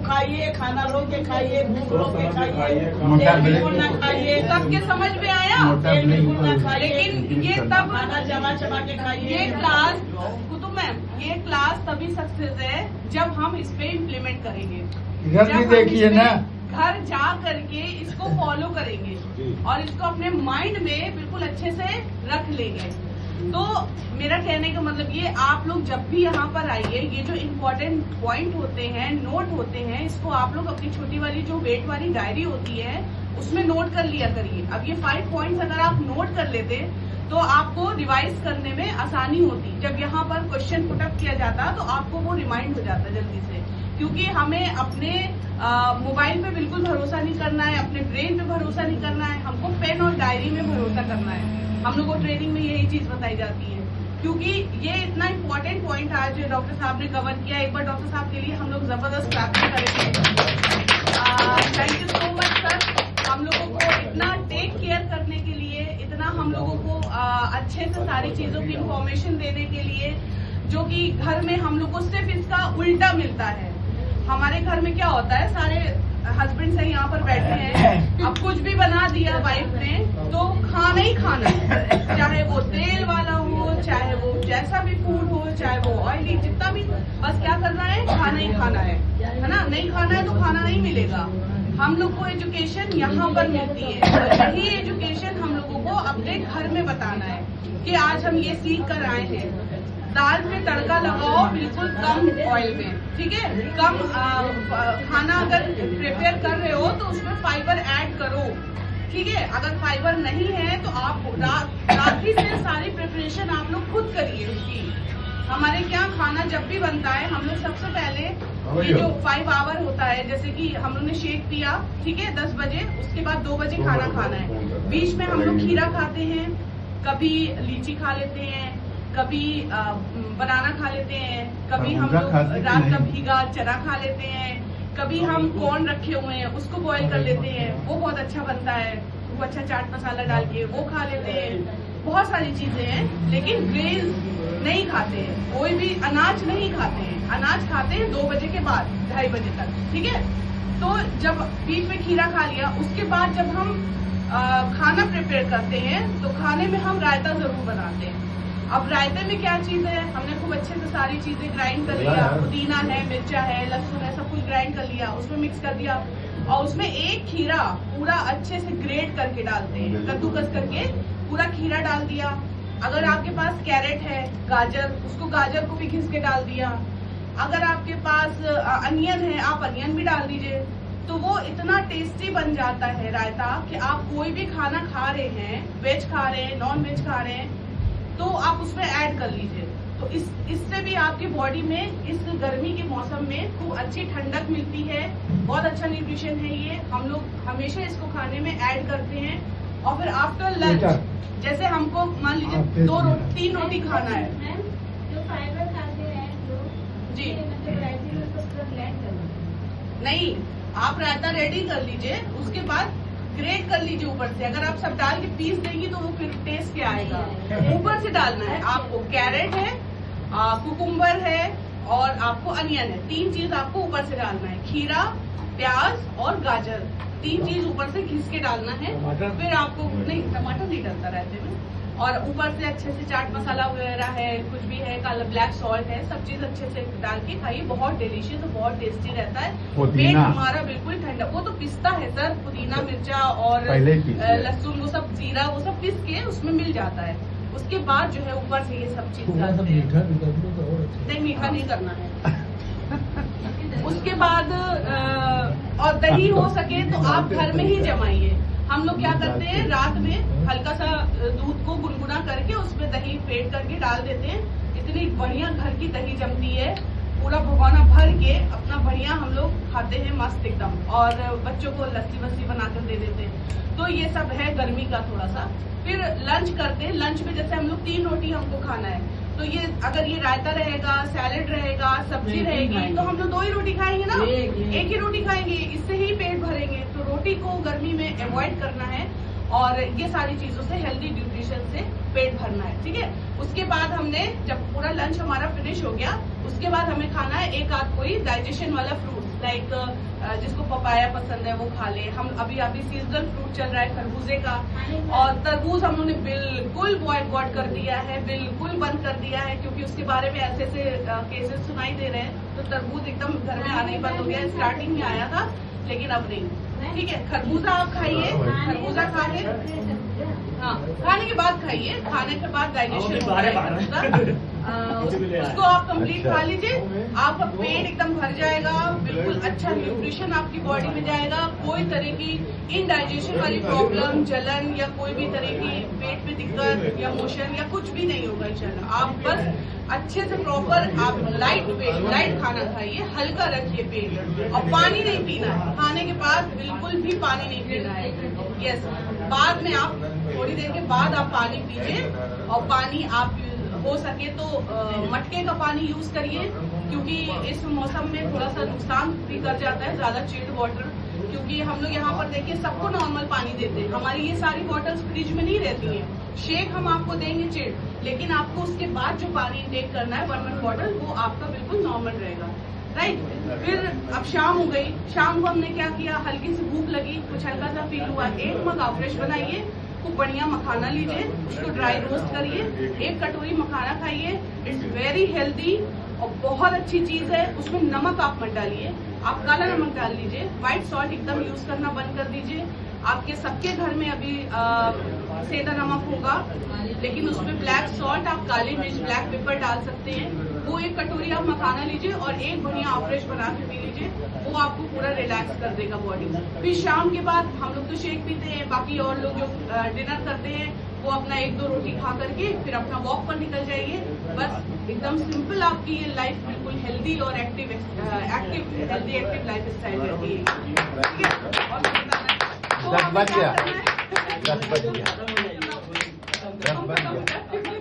खाइए, खाना रोक के खाइए, भूख रोक के खाइए, तेल बिल्कुल ना खाइए। सबके समझ में आया? तेल बिल्कुल ना खाइए, लेकिन ये तब खाना चबा चबा के खाइए। ये क्लास कुतुब मैम, ये क्लास तभी सक्सेस है जब हम इस पे इम्प्लीमेंट करेंगे। इधर भी देखिए ना, घर जा करके इसको फॉलो करेंगे और इसको अपने माइंड में बिल्कुल अच्छे से रख लेंगे। तो मेरा कहने का मतलब ये, आप लोग जब भी यहाँ पर आइए, ये जो इम्पोर्टेंट पॉइंट होते हैं, नोट होते हैं, इसको आप लोग अपनी छोटी वाली जो वेट वाली डायरी होती है उसमें नोट कर लिया करिए। अब ये 5 पॉइंट्स अगर आप नोट कर लेते तो आपको रिवाइज करने में आसानी होती। जब यहाँ पर क्वेश्चन पुटअप किया जाता तो आपको वो रिमाइंड हो जाता जल्दी से, क्योंकि हमें अपने मोबाइल पे बिल्कुल भरोसा नहीं करना है, अपने ब्रेन पे भरोसा नहीं करना है, हमको पेन और डायरी में भरोसा करना है। हम लोग को ट्रेनिंग में यही चीज बताई जाती है, क्योंकि ये इतना इम्पोर्टेंट पॉइंट आज डॉक्टर साहब ने कवर किया। एक बार डॉक्टर साहब के लिए हम लोग जबरदस्त प्रार्थना करेंगे। Thank you so much sir, हम लोगों को इतना टेक केयर करने के लिए, इतना हम लोगों को अच्छे से सारी चीजों की इंफॉर्मेशन देने के लिए, जो कि घर में हम लोग को सिर्फ इसका उल्टा मिलता है। हमारे घर में क्या होता है, सारे हस्बैंड से यहाँ पर बैठे हैं, अब कुछ भी बना दिया वाइफ ने तो खाना ही खाना है, चाहे वो तेल वाला हो, चाहे वो जैसा भी फूड हो, चाहे वो ऑयली, जितना भी, बस क्या करना है, खाना ही खाना है ना। नहीं खाना है तो खाना नहीं मिलेगा। हम लोग को एजुकेशन यहाँ पर मिलती है और यही एजुकेशन हम लोगों को अपने घर में बताना है कि आज हम ये सीख कर आए हैं। दाल पे तड़का लगाओ बिल्कुल कम ऑयल में, ठीक है। कम खाना अगर प्रिपेयर कर रहे हो तो उसमें फाइबर ऐड करो, ठीक है। अगर फाइबर नहीं है तो आप रात्रि से सारी प्रिपरेशन आप लोग खुद करिए उसकी। हमारे क्या खाना जब भी बनता है, हम लोग सबसे पहले ये जो 5 आवर होता है, जैसे कि हम लोग ने शेक पिया, ठीक है, 10 बजे, उसके बाद 2 बजे खाना खाना है। बीच में हम लोग खीरा खाते हैं, कभी लीची खा लेते हैं, कभी बनाना खा लेते हैं, कभी हम लोग रात का भीगा चना खा लेते हैं, कभी हम कॉर्न रखे हुए हैं उसको बॉईल कर लेते हैं, वो बहुत अच्छा बनता है, वो अच्छा चाट मसाला डाल के वो खा लेते हैं। बहुत सारी चीजें हैं, लेकिन ग्रेन नहीं खाते हैं, कोई भी अनाज नहीं खाते हैं। अनाज खाते हैं 2 बजे के बाद 2:30 बजे तक, ठीक है। तो जब बीच में खीरा खा लिया, उसके बाद जब हम खाना प्रिपेयर करते हैं तो खाने में हम रायता जरूर बनाते हैं। अब रायते में क्या चीज है, हमने खूब अच्छे से सारी चीजें ग्राइंड कर लिया, पुदीना है, मिर्चा है, लहसुन है, सब कुछ ग्राइंड कर लिया, उसमें मिक्स कर दिया और उसमें एक खीरा पूरा अच्छे से ग्रेट करके डालते हैं, कद्दूकस करके पूरा खीरा डाल दिया। अगर आपके पास कैरेट है, गाजर, उसको गाजर को भी घिस के डाल दिया। अगर आपके पास अनियन है, आप अनियन भी डाल दीजिए। तो वो इतना टेस्टी बन जाता है रायता कि आप कोई भी खाना खा रहे हैं, वेज खा रहे हैं, नॉन वेज खा रहे हैं, तो आप उसमें ऐड कर लीजिए। तो इससे भी आपकी बॉडी में इस गर्मी के मौसम में खूब अच्छी ठंडक मिलती है। बहुत अच्छा न्यूट्रिशन है ये, हम लोग हमेशा इसको खाने में ऐड करते हैं। और फिर आफ्टर लंच, जैसे हमको मान लीजिए 3 रोटी खाना है, जो फाइबर खाते हैं जी, मतलब नहीं, आप रायता रेडी कर लीजिए, उसके बाद ग्रेट कर लीजिए ऊपर से। अगर आप सब डाल के पीस देंगी तो वो फिर टेस्ट क्या आएगा। ऊपर से डालना है आपको, कैरेट है, कुकुम्बर है और आपको अनियन है, 3 चीज आपको ऊपर से डालना है। खीरा, प्याज और गाजर, 3 चीज ऊपर से घिस के डालना है। फिर आपको नहीं, टमाटर नहीं डलता रहते में। और ऊपर से अच्छे से चाट मसाला वगैरह है, कुछ भी है, काला ब्लैक सॉल्ट है, सब चीज अच्छे से डाल के खाइए। बहुत डिलीशियस और बहुत टेस्टी रहता है। पेट हमारा बिल्कुल ठंडा, वो तो पिसता है सर, पुदीना, मिर्चा और लहसुन, वो सब जीरा, वो सब पिस के उसमें मिल जाता है। उसके बाद जो है ऊपर से ये सब चीज डालते हैं। नहीं, मीठा नहीं करना है। उसके बाद और दही हो सके तो आप घर में ही जमाइए। हम लोग क्या करते हैं, रात में हल्का सा दूध को गुनगुना करके उसमें दही फेंट करके डाल देते हैं। इतनी बढ़िया घर की दही जमती है, पूरा भगोना भर के अपना बढ़िया हम लोग खाते हैं, मस्त एकदम। और बच्चों को लस्सी वस्सी बनाकर दे देते हैं। तो ये सब है गर्मी का थोड़ा सा। फिर लंच करते हैं, लंच में जैसे हम लोग 3 रोटी हमको खाना है, तो ये अगर ये रायता रहेगा, सैलेड रहेगा, सब्जी रहेगी, तो हम लोग 2 ही रोटी खाएंगे ना, एक ही रोटी खाएंगे, इससे ही पेट भरेंगे। तो रोटी को गर्मी में अवॉइड करना है और ये सारी चीजों से, हेल्दी न्यूट्रिशन से पेट भरना है, ठीक है। उसके बाद हमने जब पूरा लंच हमारा फिनिश हो गया, उसके बाद हमें खाना है एक आध कोई डाइजेशन वाला फ्रूट। लाइक जिसको पपाया पसंद है वो खा ले। हम अभी सीजनल फ्रूट चल रहा है खरबूजे का, और तरबूज हम लोगों ने बिल्कुल बॉयकॉट कर दिया है, बिल्कुल बंद कर दिया है, क्योंकि उसके बारे में ऐसे केसेस सुनाई दे रहे हैं। तो तरबूज एकदम घर में आना ही बंद हो गया। स्टार्टिंग में आया था लेकिन अब नहीं। ठीक है, खरबूजा आप खाइए, खरबूजा खा के हाँ खाने के बाद खाइए, खाने के बाद डाइजेशन उसको आप कंप्लीट खा लीजिए, आपका पेट एकदम भर जाएगा, बिल्कुल अच्छा न्यूट्रिशन आपकी बॉडी में जाएगा। कोई तरह की इनडाइजेशन वाली प्रॉब्लम, जलन या कोई भी तरह की पेट में दिक्कत या मोशन या कुछ भी नहीं होगा इंशाल्लाह। आप बस अच्छे से प्रॉपर आप लाइट खाना खाइए, हल्का रखिए पेट, और पानी नहीं पीना है खाने के बाद, बिल्कुल भी पानी नहीं पीना है। यस, बाद में आप थोड़ी देर के बाद आप पानी पीजिए, और पानी आप हो सके तो मटके का पानी यूज करिए, क्योंकि इस मौसम में थोड़ा सा नुकसान भी कर जाता है ज्यादा चिल्ड वाटर। क्योंकि हम लोग यहाँ पर देखिए सबको नॉर्मल पानी देते हैं, हमारी ये सारी बॉटल्स फ्रिज में नहीं रहती हैं। शेक हम आपको देंगे चिल्ड, लेकिन आपको उसके बाद जो पानी इंटेक करना है 1 बॉटल, वो आपका बिल्कुल नॉर्मल रहेगा। राइट, फिर अब शाम हो गई, शाम को हमने क्या किया, हल्की सी भूख लगी, कुछ हल्का सा फील हुआ, 1 मग फ्रेश बनाइए, खूब बढ़िया मखाना लीजिए, उसको ड्राई रोस्ट करिए, 1 कटोरी मखाना खाइए। इट्स वेरी हेल्दी और बहुत अच्छी चीज है। उसमें नमक आप मत डालिए, आप काला नमक डाल लीजिए, व्हाइट सॉल्ट एकदम यूज करना बंद कर दीजिए। आपके सबके घर में अभी सेंधा नमक होगा, लेकिन उसमें ब्लैक सॉल्ट, आप काली मिर्च, ब्लैक पेपर डाल सकते हैं। वो 1 कटोरी आप मखाना लीजिए और 1 बढ़िया फ्रेश बना के पी लीजिए, वो आपको पूरा रिलैक्स कर देगा बॉडी। फिर शाम के बाद हम लोग तो शेक पीते हैं, बाकी और लोग जो डिनर करते हैं वो अपना 1-2 रोटी खा करके फिर अपना वॉक पर निकल जाइए। बस एकदम सिंपल आपकी ये लाइफ बिल्कुल हेल्दी और एक्टिव लाइफ स्टाइल रहती है। ठीक है, और दस बज गया।